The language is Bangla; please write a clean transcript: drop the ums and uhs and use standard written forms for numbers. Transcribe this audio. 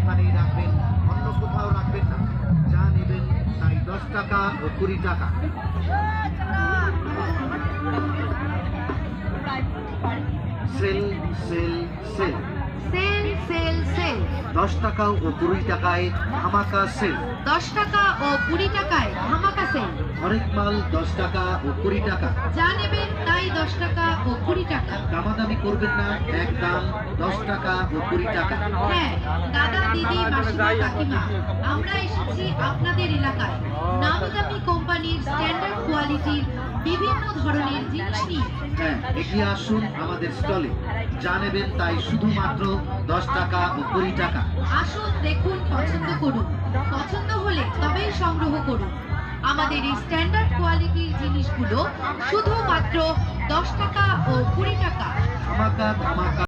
এখানেই রাখবেন, অন্য কোথাও রাখবেন না। যা নেবেন তাই 10 টাকা ও 20 টাকা। Sale sale sale, sale sale sale, 10 টাকা ও 20 টাকায় ধামাকা সেল। 10 টাকা ও 20 টাকায় ধামাকা সেল। হরেক মাল 10 টাকা ও 20 টাকা। যা নেবেন তাই 10 টাকা ও 20 টাকা। দামাদামি করবেন না, এক দাম 10 টাকা ও 20 টাকা। হ্যাঁ দাদা দিদি মাসিমা কাকিমা, আমরা এসেছি আপনাদের এলাকায় নামদামি কোম্পানির স্ট্যান্ডার্ড কোয়ালিটির বিভিন্ন ধরনের জিনিস নিয়ে। হ্যাঁ, এগিয়ে আসুন আমাদের স্টলে। যা নেবেন তাই শুধুমাত্র 10 টাকা ও 20 টাকা। আসুন দেখুন, পছন্দ করুন, পছন্দ হলে তবেই সংগ্রহ করুন। আমাদের এই স্ট্যান্ডার্ড কোয়ালিটির জিনিসগুলো শুধুমাত্র 10 টাকা ও 20 টাকা। ধামাকা ধামাকা